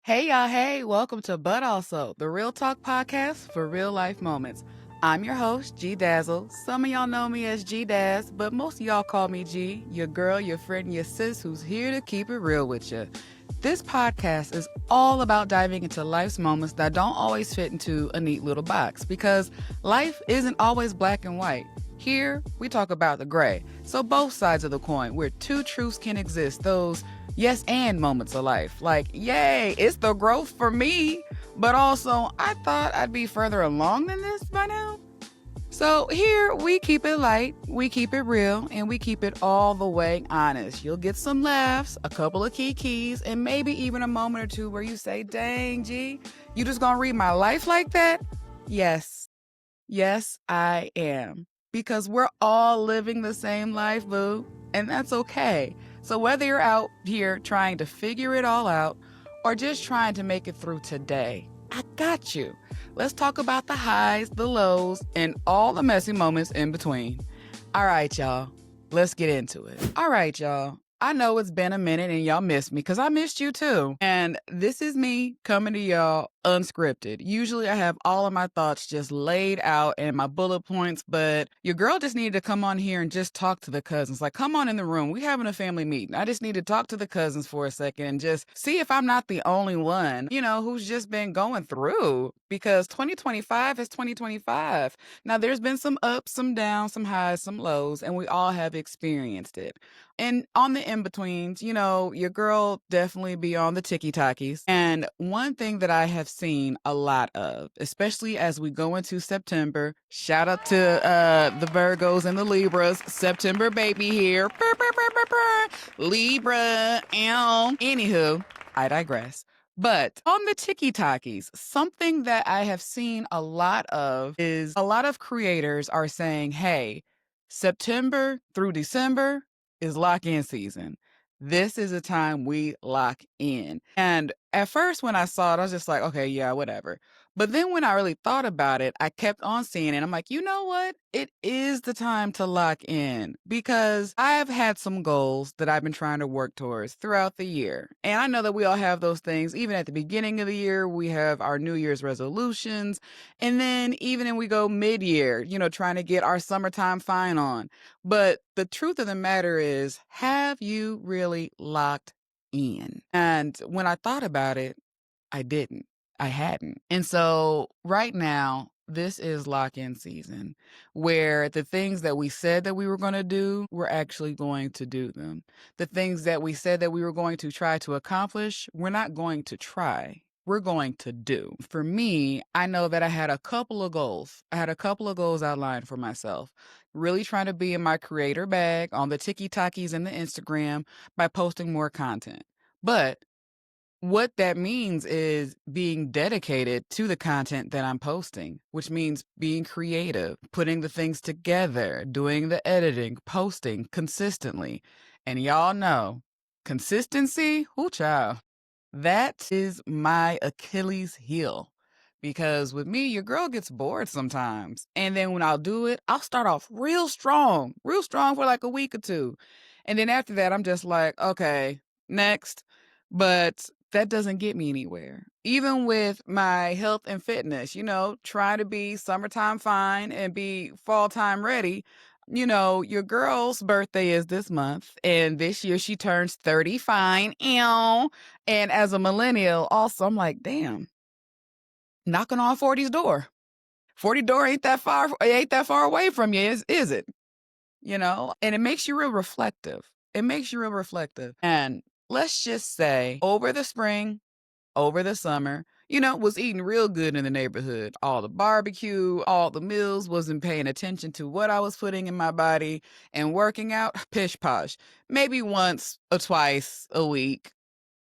Hey y'all, hey, welcome to But Also, the Real Talk podcast for real life moments. I'm your host, G Dazzle. Some of y'all know me as G Daz, but most of y'all call me G, your girl, your friend, your sis who's here to keep it real with you. This podcast is all about diving into life's moments that don't always fit into a neat little box because life isn't always black and white. Here, we talk about the gray. So, both sides of the coin, where two truths can exist, those yes and moments of life. Like, yay, it's the growth for me. But also, I thought I'd be further along than this by now. So here we keep it light, we keep it real, and we keep it all the way honest. You'll get some laughs, a couple of keys, and maybe even a moment or two where you say, dang, G, you just gonna read my life like that? Yes. Yes, I am. Because we're all living the same life, boo, and that's okay. So whether you're out here trying to figure it all out or just trying to make it through today, I got you. Let's talk about the highs, the lows, and all the messy moments in between. All right, y'all. Let's get into it. All right, y'all. I know it's been a minute and y'all missed me because I missed you too. And this is me coming to y'all unscripted. Usually I have all of my thoughts just laid out and my bullet points, but your girl just needed to come on here and just talk to the cousins. Like, come on in the room. We having a family meeting. I just need to talk to the cousins for a second and just see if I'm not the only one, who's just been going through because 2025 is 2025. Now, there's been some ups, some downs, some highs, some lows, and we all have experienced it. And on the in-betweens, your girl definitely be on the tiki-takis. And one thing that I have seen a lot of, especially as we go into September, shout out to the Virgos and the Libras, September baby here. Brr, brr, brr, brr, brr. Libra, anywho, I digress. But on the tiki-takis, something that I have seen a lot of is a lot of creators are saying, hey, September through December is lock-in season. This is a time we lock in. And at first when I saw it, I was just like, okay, yeah, whatever. But then when I really thought about it, I kept on seeing it. I'm like, you know what? It is the time to lock in because I've had some goals that I've been trying to work towards throughout the year. And I know that we all have those things. Even at the beginning of the year, we have our New Year's resolutions. And then even when we go mid-year, trying to get our summertime fine on. But the truth of the matter is, have you really locked in? And when I thought about it, I didn't. I hadn't. And so right now, this is lock-in season where the things that we said that we were going to do, we're actually going to do them. The things that we said that we were going to try to accomplish, we're not going to try. We're going to do. For me, I know that I had a couple of goals. I had a couple of goals outlined for myself. Really trying to be in my creator bag on the TikToks and the Instagram by posting more content. But what that means is being dedicated to the content that I'm posting, which means being creative, putting the things together, doing the editing, posting consistently. And y'all know, consistency, ooh, child, that is my Achilles heel. Because with me, your girl gets bored sometimes. And then when I'll do it, I'll start off real strong for like a week or two. And then after that, I'm just like, okay, next. But that doesn't get me anywhere. Even with my health and fitness, trying to be summertime fine and be fall time ready. Your girl's birthday is this month, and this year she turns 30 fine. Ew. And as a millennial, also, I'm like, damn, knocking on 40's door. 40 door ain't that far away from you, is it? And it makes you real reflective. It makes you real reflective. And let's just say over the spring, over the summer, was eating real good in the neighborhood. All the barbecue, all the meals, wasn't paying attention to what I was putting in my body and working out, pish posh. Maybe once or twice a week.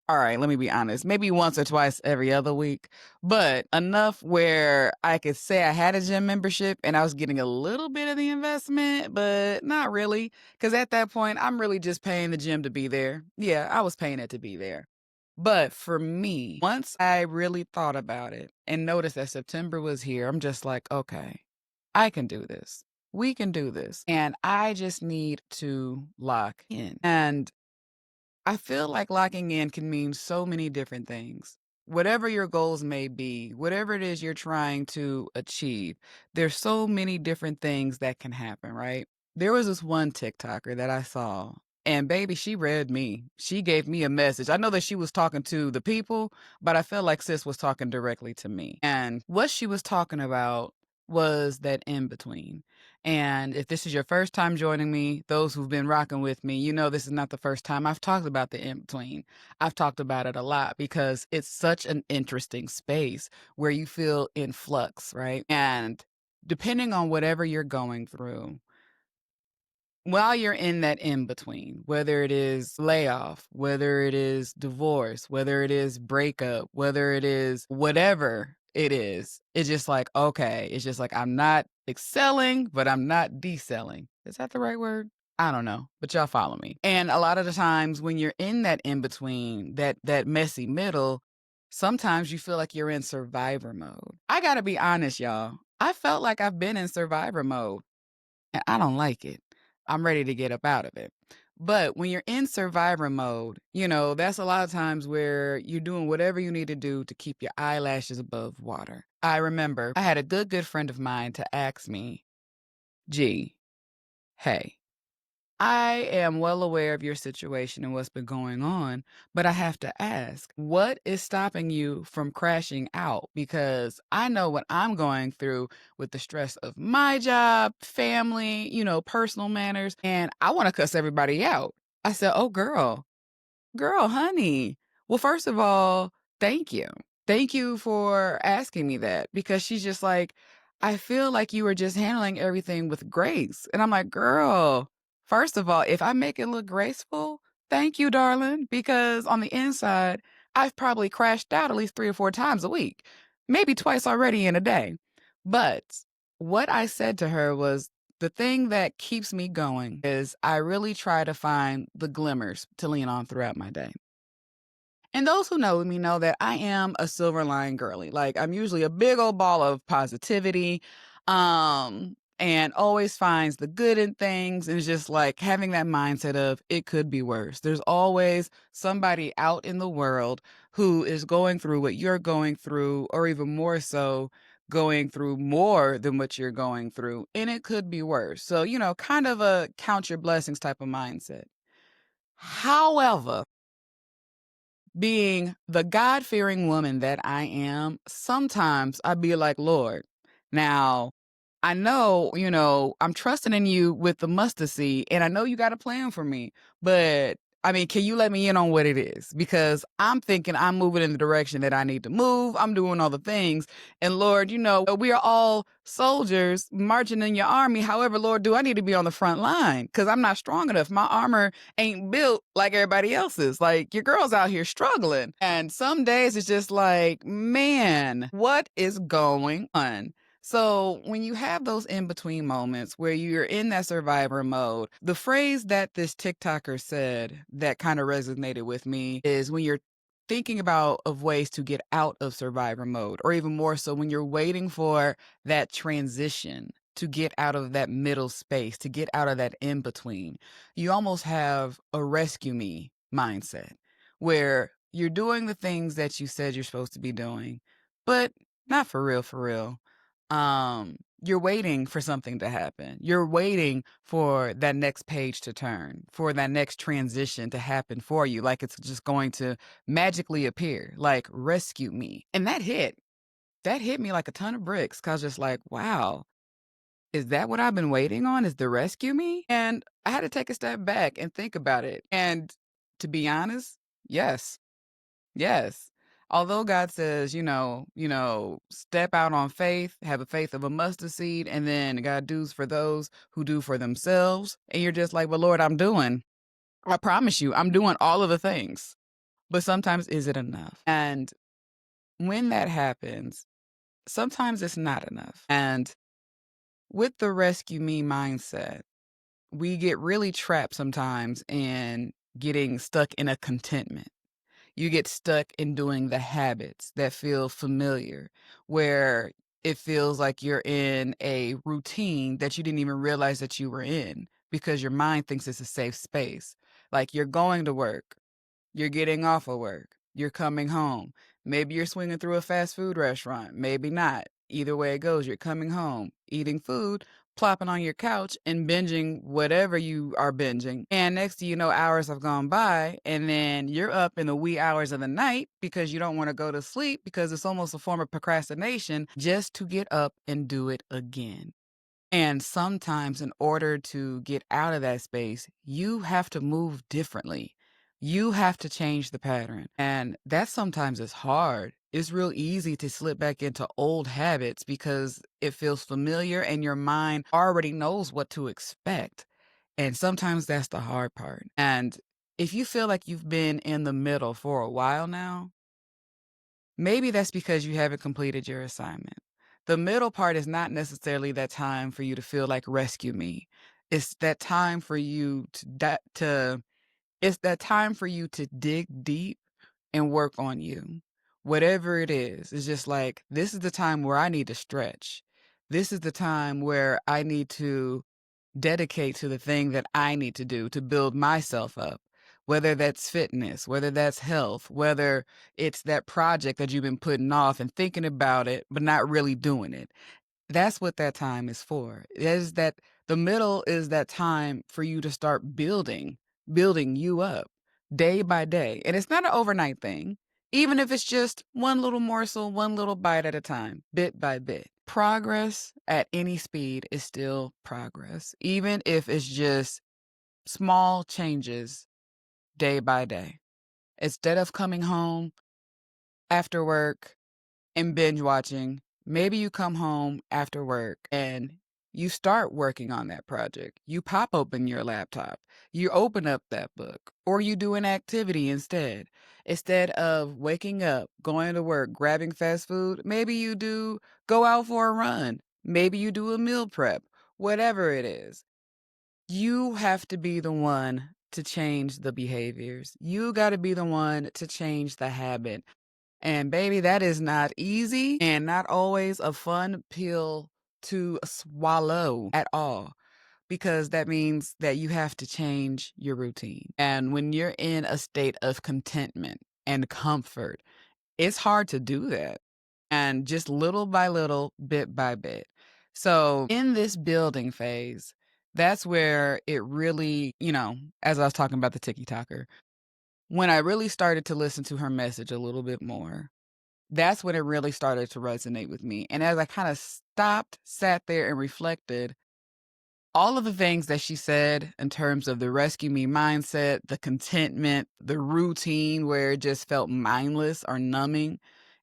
All right, let me be honest. Maybe once or twice every other week, but enough where I could say I had a gym membership and I was getting a little bit of the investment, but not really. Because at that point, I'm really just paying the gym to be there. Yeah, I was paying it to be there. But for me, once I really thought about it and noticed that September was here, I'm just like, okay, I can do this. We can do this. And I just need to lock in. And I feel like locking in can mean so many different things. whatever your goals may be, whatever it is you're trying to achieve, there's so many different things that can happen, right? There was this one TikToker that I saw, and baby, she read me. She gave me a message. I know that she was talking to the people, but I felt like sis was talking directly to me. And what she was talking about was that in between. And if this is your first time joining me, those who've been rocking with me, you know this is not the first time I've talked about the in between. I've talked about it a lot because it's such an interesting space where you feel in flux, right? And depending on whatever you're going through, while you're in that in between, whether it is layoff, whether it is divorce, whether it is breakup, whether it is whatever it is, it's just like, okay, it's just like I'm not excelling, but I'm not decelling. Is that the right word? I don't know, but y'all follow me. And a lot of the times when you're in that in between, that messy middle, sometimes you feel like you're in survivor mode. I got to be honest, y'all. I felt like I've been in survivor mode and I don't like it. I'm ready to get up out of it. But when you're in survivor mode, that's a lot of times where you're doing whatever you need to do to keep your eyelashes above water. I remember I had a good friend of mine to ask me, gee, hey, I am well aware of your situation and what's been going on, but I have to ask, what is stopping you from crashing out? Because I know what I'm going through with the stress of my job, family, personal manners, and I want to cuss everybody out. I said, oh, girl, honey. Well, first of all, thank you. Thank you for asking me that because she's just like, I feel like you were just handling everything with grace. And I'm like, girl, first of all, if I make it look graceful, thank you, darling, because on the inside, I've probably crashed out at least 3 or 4 times a week, maybe twice already in a day. But what I said to her was, the thing that keeps me going is I really try to find the glimmers to lean on throughout my day. And those who know me know that I am a silver line girly. Like I'm usually a big old ball of positivity, and always finds the good in things and is just like having that mindset of it could be worse. There's always somebody out in the world who is going through what you're going through, or even more so, going through more than what you're going through, and it could be worse. So, kind of a count your blessings type of mindset. However, being the God fearing woman that I am, sometimes I'd be like, Lord, now I know, I'm trusting in you with the mustard seed, and I know you got a plan for me, but I mean, can you let me in on what it is? Because I'm thinking I'm moving in the direction that I need to move. I'm doing all the things. And Lord, we are all soldiers marching in your army. However, Lord, do I need to be on the front line? Because I'm not strong enough. My armor ain't built like everybody else's. Like your girl's out here struggling. And some days it's just like, man, what is going on? So when you have those in between moments where you're in that survivor mode, the phrase that this TikToker said that kind of resonated with me is when you're thinking about of ways to get out of survivor mode, or even more so when you're waiting for that transition to get out of that middle space, to get out of that in between, you almost have a rescue me mindset where you're doing the things that you said you're supposed to be doing, but not for real, for real. You're waiting for something to happen. You're waiting for that next page to turn, for that next transition to happen for you. Like it's just going to magically appear, like rescue me. And that hit me like a ton of bricks. Cause just like, wow, is that what I've been waiting on? Is the rescue me? And I had to take a step back and think about it. And to be honest, yes. Yes. Although God says, step out on faith, have a faith of a mustard seed, and then God does for those who do for themselves. And you're just like, well, Lord, I promise you, I'm doing all of the things. But sometimes is it enough? And when that happens, sometimes it's not enough. And with the rescue me mindset, we get really trapped sometimes in getting stuck in a contentment. You get stuck in doing the habits that feel familiar, where it feels like you're in a routine that you didn't even realize that you were in because your mind thinks it's a safe space. Like you're going to work, you're getting off of work, you're coming home. Maybe you're swinging through a fast food restaurant, maybe not. Either way it goes, you're coming home, eating food, plopping on your couch and binging whatever you are binging. And next thing you know, hours have gone by, and then you're up in the wee hours of the night because you don't want to go to sleep because it's almost a form of procrastination just to get up and do it again. And sometimes, in order to get out of that space, you have to move differently. You have to change the pattern. And that sometimes is hard. It's real easy to slip back into old habits because it feels familiar and your mind already knows what to expect. And sometimes that's the hard part. And if you feel like you've been in the middle for a while now, maybe that's because you haven't completed your assignment. The middle part is not necessarily that time for you to feel like rescue me. It's that time for you it's that time for you to dig deep and work on you. Whatever it is, it's just like this is the time where I need to stretch. This is the time where I need to dedicate to the thing that I need to do to build myself up, whether that's fitness, whether that's health, whether it's that project that you've been putting off and thinking about it, but not really doing it. That's what that time is for. It is that the middle is that time for you to start building you up day by day. And it's not an overnight thing, even if it's just one little morsel, one little bite at a time, bit by bit. Progress at any speed is still progress, even if it's just small changes day by day. Instead of coming home after work and binge watching, maybe you come home after work and you start working on that project. You pop open your laptop, you open up that book, or you do an activity instead. Instead of waking up, going to work, grabbing fast food, maybe you do go out for a run. Maybe you do a meal prep, whatever it is. You have to be the one to change the behaviors. You got to be the one to change the habit. And baby, that is not easy and not always a fun pill to swallow at all, because that means that you have to change your routine. And when you're in a state of contentment and comfort, it's hard to do that. And just little by little, bit by bit. So in this building phase, that's where it really, as I was talking about the TikToker, when I really started to listen to her message a little bit more, that's when it really started to resonate with me. And as I kind of stopped, sat there and reflected, all of the things that she said in terms of the rescue me mindset, the contentment, the routine where it just felt mindless or numbing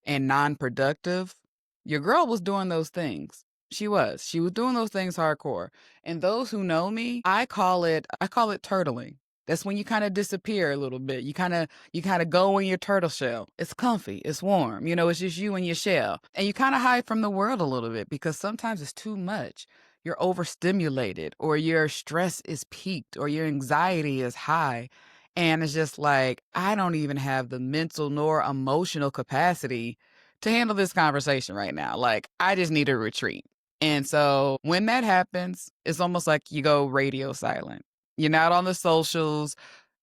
and non-productive, your girl was doing those things. She was. She was doing those things hardcore. And those who know me, I call it turtling. That's when you kind of disappear a little bit. You kind of go in your turtle shell. It's comfy, it's warm. It's just you and your shell. And you kind of hide from the world a little bit because sometimes it's too much. You're overstimulated, or your stress is peaked, or your anxiety is high. And it's just like, I don't even have the mental nor emotional capacity to handle this conversation right now. Like, I just need a retreat. And so when that happens, it's almost like you go radio silent. You're not on the socials.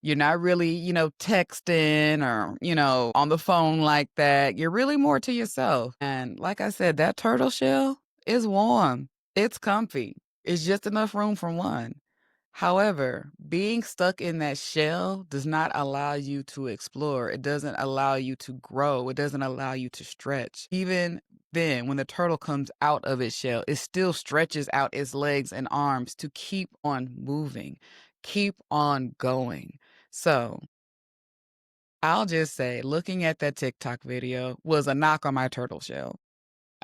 You're not really, texting or, on the phone like that. You're really more to yourself. And like I said, that turtle shell is warm. It's comfy. It's just enough room for one. However, being stuck in that shell does not allow you to explore. It doesn't allow you to grow. It doesn't allow you to stretch. Even then, when the turtle comes out of its shell, it still stretches out its legs and arms to keep on moving, keep on going. So I'll just say, looking at that TikTok video was a knock on my turtle shell,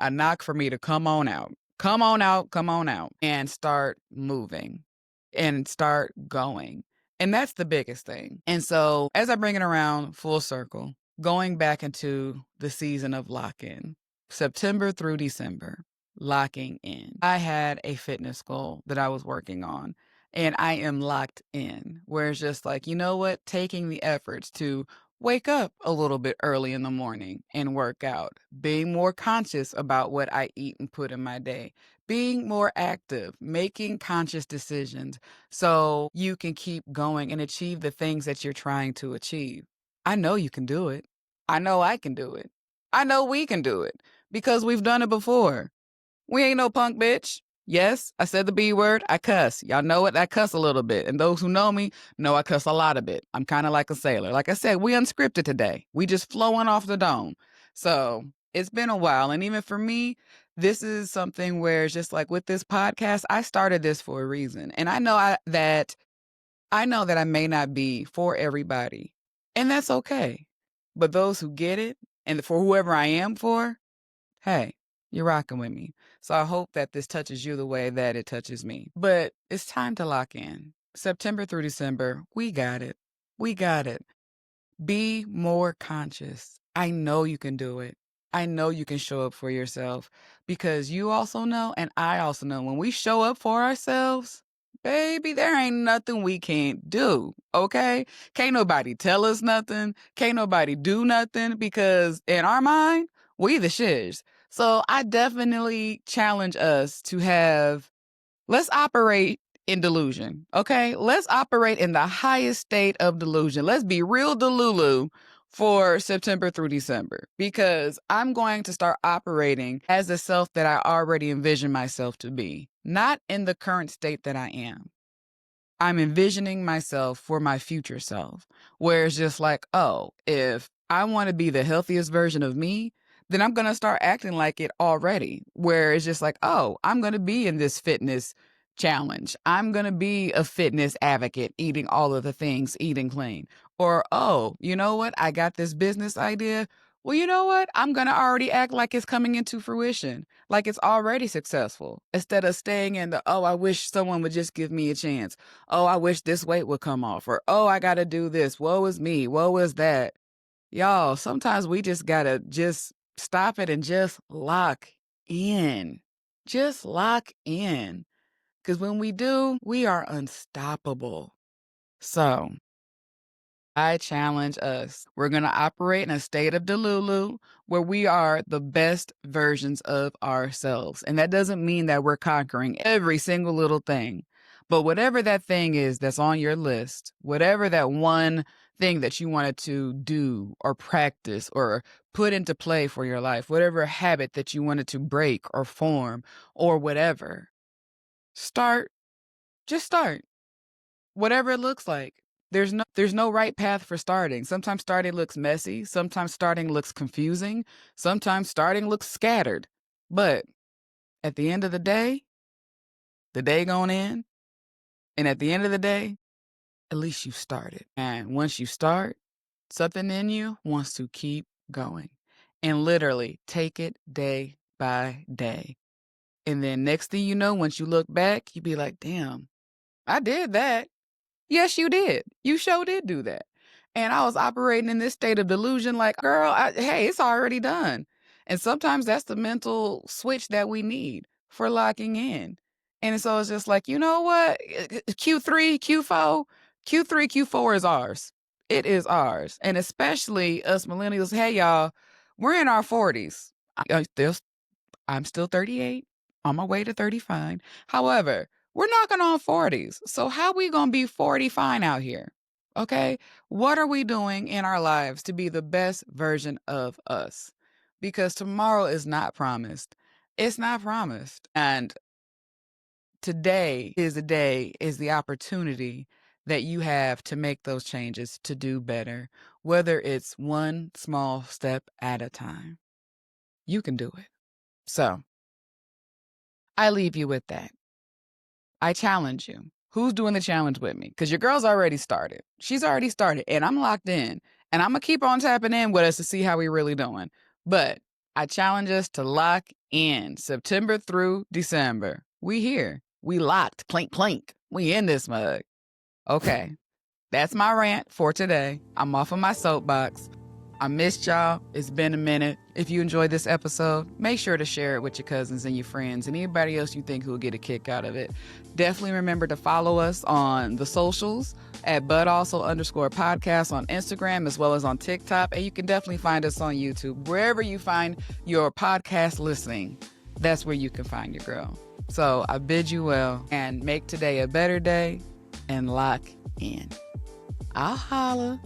a knock for me to come on out, come on out, come on out, and start moving and start going. And that's the biggest thing. And so, as I bring it around full circle, going back into the season of lock in, September through December, locking in, I had a fitness goal that I was working on. And I am locked in, where it's just like, you know what? Taking the efforts to wake up a little bit early in the morning and work out, being more conscious about what I eat and put in my day, being more active, making conscious decisions so you can keep going and achieve the things that you're trying to achieve. I know you can do it. I know I can do it. I know we can do it because we've done it before. We ain't no punk bitch. Yes, I said the B word. I cuss. Y'all know it. I cuss a little bit. And those who know me know I cuss a lot of it. I'm kind of like a sailor. Like I said, we unscripted today. We just flowing off the dome. So it's been a while. And even for me, this is something where it's just like with this podcast, I started this for a reason. And I know that I may not be for everybody. And that's okay. But those who get it, and for whoever I am for, hey, you're rocking with me. So I hope that this touches you the way that it touches me. But it's time to lock in. September through December, we got it. We got it. Be more conscious. I know you can do it. I know you can show up for yourself because you also know, and I also know, when we show up for ourselves, baby, there ain't nothing we can't do, okay? Can't nobody tell us nothing. Can't nobody do nothing because in our mind, we the shiz. So I definitely challenge us to let's operate in delusion, okay? Let's operate in the highest state of delusion. Let's be real Delulu for September through December because I'm going to start operating as the self that I already envision myself to be, not in the current state that I am. I'm envisioning myself for my future self, where it's just like, oh, if I want to be the healthiest version of me, then I'm going to start acting like it already, where it's just like, oh, I'm going to be in this fitness challenge. I'm going to be a fitness advocate, eating all of the things, eating clean. Or, oh, you know what? I got this business idea. Well, you know what? I'm going to already act like it's coming into fruition, like it's already successful, instead of staying in the, oh, I wish someone would just give me a chance. Oh, I wish this weight would come off. Or, oh, I got to do this. Woe is me. Woe is that. Y'all, sometimes we just got to just stop it and just lock in. Just lock in. Because when we do, we are unstoppable. So I challenge us. We're going to operate in a state of Delulu where we are the best versions of ourselves. And that doesn't mean that we're conquering every single little thing. But whatever that thing is that's on your list, whatever that one thing that you wanted to do or practice or put into play for your life, whatever habit that you wanted to break or form or whatever, just start. Whatever it looks like. There's no right path for starting. Sometimes starting looks messy. Sometimes starting looks confusing. Sometimes starting looks scattered. But at the end of the day going in, and at the end of the day, at least you started. And once you start, something in you wants to keep going. And literally take it day by day. And then next thing you know, once you look back, you be like, damn, I did that. Yes, you did. You sure did do that. And I was operating in this state of delusion like, girl, hey, it's already done. And sometimes that's the mental switch that we need for locking in. And so it's just like, you know what? Q3, Q4, Q3, Q4 is ours. It is ours. And especially us millennials, hey, y'all, we're in our 40s. I'm still 38, on my way to 35. However, we're knocking on 40s. So how we going to be 40 fine out here? Okay? What are we doing in our lives to be the best version of us? Because tomorrow is not promised. It's not promised. And today is the opportunity that you have to make those changes to do better, whether it's one small step at a time. You can do it. So I leave you with that. I challenge you. Who's doing the challenge with me? Because your girl's already started. She's already started, and I'm locked in. And I'm going to keep on tapping in with us to see how we really doing. But I challenge us to lock in September through December. We here. We locked. Clink, clink. We in this mug. Okay. That's my rant for today. I'm off of my soapbox. I missed y'all. It's been a minute. If you enjoyed this episode, make sure to share it with your cousins and your friends and anybody else you think who will get a kick out of it. Definitely remember to follow us on the socials at @ButAlso_podcast on Instagram as well as on TikTok. And you can definitely find us on YouTube. Wherever you find your podcast listening, that's where you can find your girl. So I bid you well and make today a better day and lock in. I'll holla.